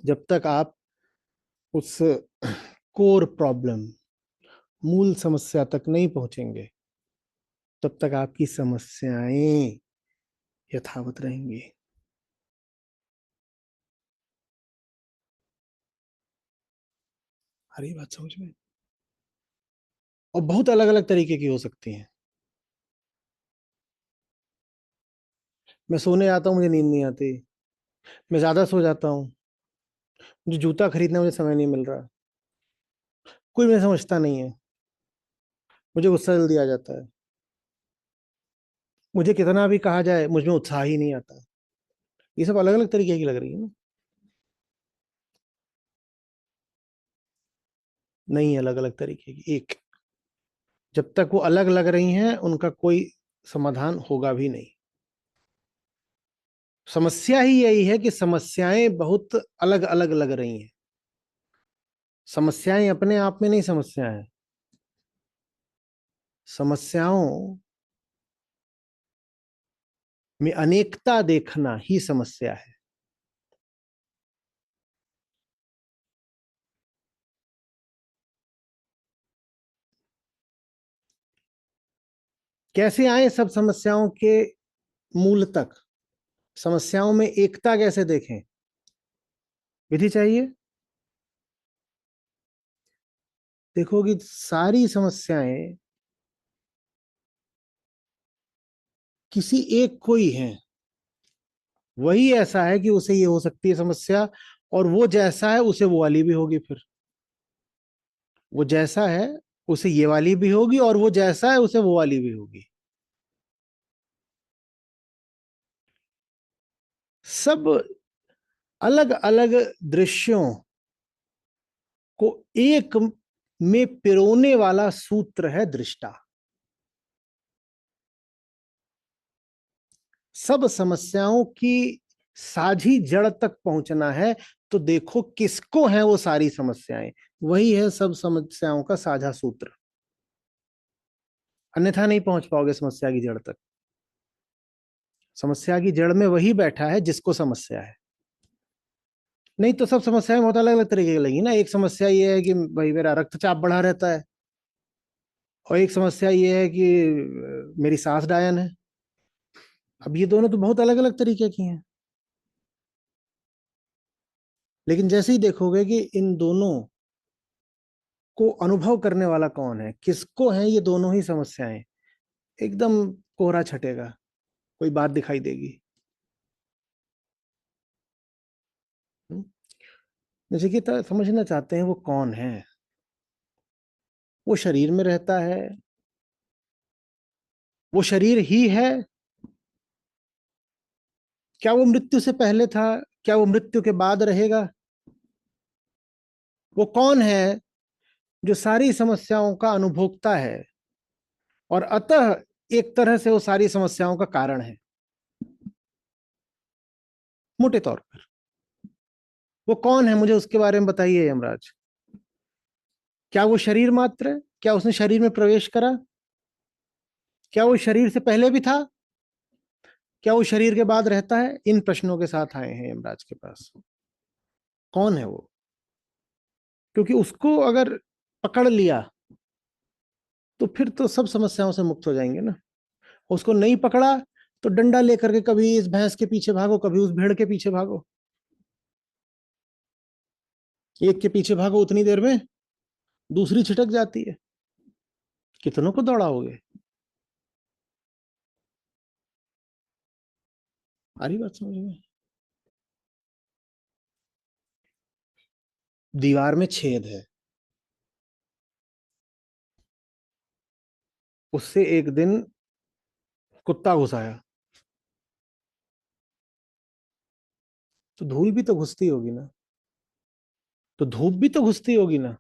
जब तक आप उस कोर प्रॉब्लम, मूल समस्या तक नहीं पहुंचेंगे, तब तक आपकी समस्याएं यथावत रहेंगी। आ रही बात समझ में? और बहुत अलग अलग तरीके की हो सकती हैं। मैं सोने आता हूँ, मुझे नींद नहीं आती। मैं ज्यादा सो जाता हूँ। मुझे जूता खरीदने मुझे समय नहीं मिल रहा। कोई मुझे समझता नहीं है। मुझे गुस्सा जल्दी आ जाता है। मुझे कितना भी कहा जाए, मुझ में उत्साह ही नहीं आता। ये सब अलग अलग तरीके की लग रही है ना? नहीं, अलग अलग तरीके की एक। जब तक वो अलग लग रही हैं, उनका कोई समाधान होगा भी नहीं। समस्या ही यही है कि समस्याएं बहुत अलग अलग लग रही हैं। समस्याएं अपने आप में नहीं समस्या है। समस्याओं में अनेकता देखना ही समस्या है। कैसे आए सब समस्याओं के मूल तक? समस्याओं में एकता कैसे देखें? विधि चाहिए। देखोगी सारी समस्याएं किसी एक को ही हैं। वही ऐसा है कि उसे ये हो सकती है समस्या, और वो जैसा है उसे वो वाली भी होगी। फिर वो जैसा है उसे ये वाली भी होगी, और वो जैसा है उसे वो वाली भी होगी। सब अलग अलग दृश्यों को एक में पिरोने वाला सूत्र है दृष्टा। सब समस्याओं की साझी जड़ तक पहुंचना है, तो देखो किसको है वो सारी समस्याएं। वही है सब समस्याओं का साझा सूत्र। अन्यथा नहीं पहुंच पाओगे समस्या की जड़ तक। समस्या की जड़ में वही बैठा है जिसको समस्या है। नहीं तो सब समस्याएं बहुत अलग अलग तरीके की लगी ना। एक समस्या ये है कि भाई मेरा रक्तचाप बढ़ा रहता है, और एक समस्या ये है कि मेरी सांस डायन है। अब ये दोनों तो बहुत अलग अलग तरीके की हैं। लेकिन जैसे ही देखोगे कि इन दोनों को अनुभव करने वाला कौन है, किसको है ये दोनों ही समस्याएं, एकदम कोहरा छटेगा। कोई बात दिखाई देगी। हम्म? नचिकेता समझना चाहते हैं वो कौन है। वो शरीर में रहता है। वो शरीर ही है। क्या वो मृत्यु से पहले था? क्या वो मृत्यु के बाद रहेगा? वो कौन है जो सारी समस्याओं का अनुभोक्ता है, और अतः एक तरह से वो सारी समस्याओं का कारण है? मोटे तौर पर वो कौन है, मुझे उसके बारे में बताइए यमराज। क्या वो शरीर मात्र है? क्या उसने शरीर में प्रवेश करा? क्या वो शरीर से पहले भी था? क्या वो शरीर के बाद रहता है? इन प्रश्नों के साथ आए हैं यमराज के पास। कौन है वो? क्योंकि उसको अगर पकड़ लिया तो फिर तो सब समस्याओं से मुक्त हो जाएंगे ना। उसको नहीं पकड़ा तो डंडा लेकर के कभी इस भैंस के पीछे भागो, कभी उस भेड़ के पीछे भागो। एक के पीछे भागो उतनी देर में दूसरी छिटक जाती है। कितनों को दौड़ाओगे? आ रही बात समझ में? दीवार में छेद है। उससे एक दिन कुत्ता घुस आया, तो धूल भी तो घुसती होगी ना। तो धूप भी तो घुसती होगी ना।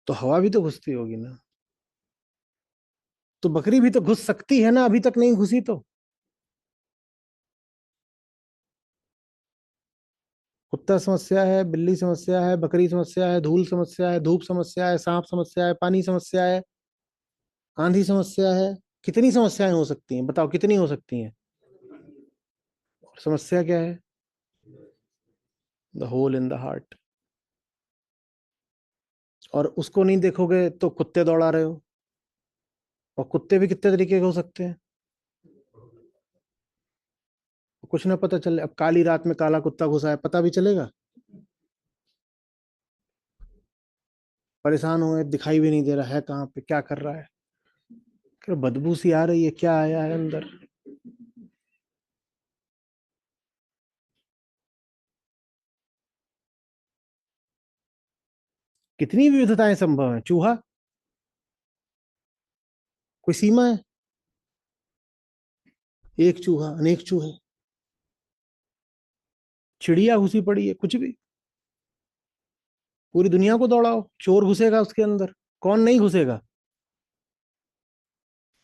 तो हवा भी तो घुसती होगी ना। तो बकरी भी तो घुस सकती है ना, अभी तक नहीं घुसी तो। कुत्ता समस्या है, बिल्ली समस्या है, बकरी समस्या है, धूल समस्या है, धूप समस्या है, सांप समस्या है, पानी समस्या है, आंधी समस्या है। कितनी समस्याएं हो सकती हैं बताओ, कितनी हो सकती हैं? और समस्या क्या है? The hole in the heart. और उसको नहीं देखोगे तो कुत्ते दौड़ा रहे हो, और कुत्ते भी कितने तरीके के हो सकते हैं, कुछ ना पता चले। अब काली रात में काला कुत्ता घुसा है, पता भी चलेगा? परेशान हुए, दिखाई भी नहीं दे रहा है कहाँ पे क्या कर रहा है, फिर बदबू सी आ रही है, क्या आया है अंदर। कितनी विविधताएं संभव है। चूहा, कोई सीमा है? एक चूहा, अनेक चूहे, चिड़िया घुसी पड़ी है, कुछ भी। पूरी दुनिया को दौड़ाओ, चोर घुसेगा उसके अंदर, कौन नहीं घुसेगा?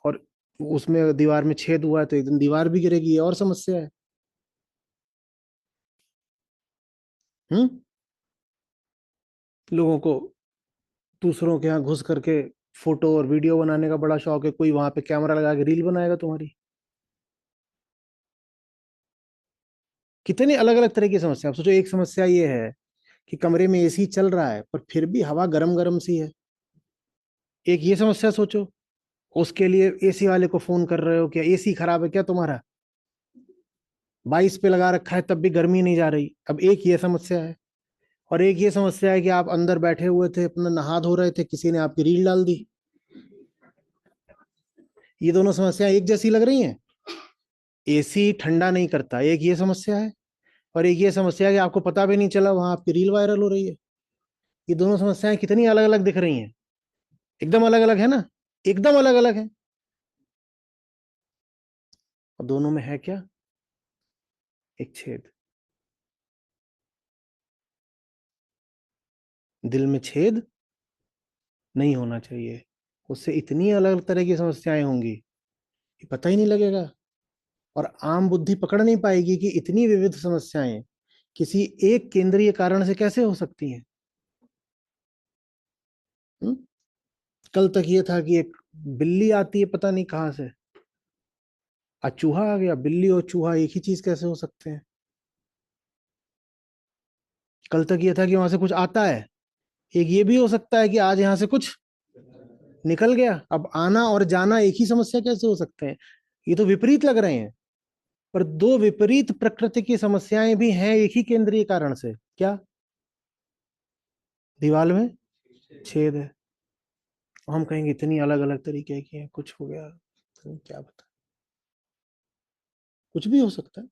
और उसमें दीवार में छेद हुआ है तो एक दिन दीवार भी गिरेगी, ये और समस्या है। हम्म। लोगों को दूसरों के यहाँ घुस करके फोटो और वीडियो बनाने का बड़ा शौक है, कोई वहां पे कैमरा लगा के रील बनाएगा तुम्हारी। कितने अलग अलग तरह की समस्या। आप सोचो, एक समस्या ये है कि कमरे में एसी चल रहा है पर फिर भी हवा गरम गरम सी है। एक ये समस्या सोचो, उसके लिए एसी वाले को फोन कर रहे हो, क्या एसी खराब है क्या तुम्हारा, 22 पे लगा रखा है तब भी गर्मी नहीं जा रही। अब एक ये समस्या है, और एक ये समस्या है कि आप अंदर बैठे हुए थे, अपना नहा धो रहे थे, किसी ने आपकी रील डाल दी। ये दोनों समस्याएं एक जैसी लग रही हैं। एसी ठंडा नहीं करता, एक ये समस्या है, और एक ये समस्या है कि आपको पता भी नहीं चला वहां आपकी रील वायरल हो रही है। ये दोनों समस्याएं कितनी अलग अलग दिख रही हैं, एकदम अलग अलग है ना, एकदम अलग अलग है। और दोनों में है क्या? एक छेद। दिल में छेद नहीं होना चाहिए, उससे इतनी अलग अलग तरह की समस्याएं होंगी कि पता ही नहीं लगेगा। और आम बुद्धि पकड़ नहीं पाएगी कि इतनी विविध समस्याएं किसी एक केंद्रीय कारण से कैसे हो सकती हैं। हुँ? कल तक ये था कि एक बिल्ली आती है पता नहीं कहाँ से, आज चूहा आ गया। बिल्ली और चूहा एक ही चीज कैसे हो सकते हैं? कल तक ये था कि वहां से कुछ आता है, एक ये भी हो सकता है कि आज यहाँ से कुछ निकल गया। अब आना और जाना एक ही समस्या कैसे हो सकते हैं? ये तो विपरीत लग रहे हैं। पर दो विपरीत प्रकृति की समस्याएं भी हैं एक ही केंद्रीय कारण से। क्या? दीवार में छेद है। हम कहेंगे इतनी अलग अलग तरीके की है, कुछ हो गया, क्या बता, कुछ भी हो सकता है।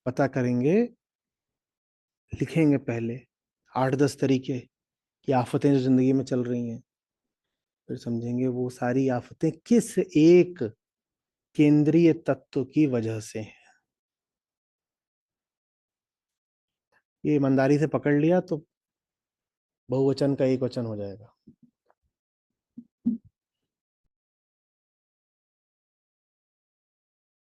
पता करेंगे, लिखेंगे पहले 8-10 तरीके की आफतें जो जिंदगी में चल रही हैं, फिर समझेंगे वो सारी आफतें किस एक केंद्रीय तत्व की वजह से हैं। ये ईमानदारी से पकड़ लिया तो बहुवचन का एक वचन हो जाएगा।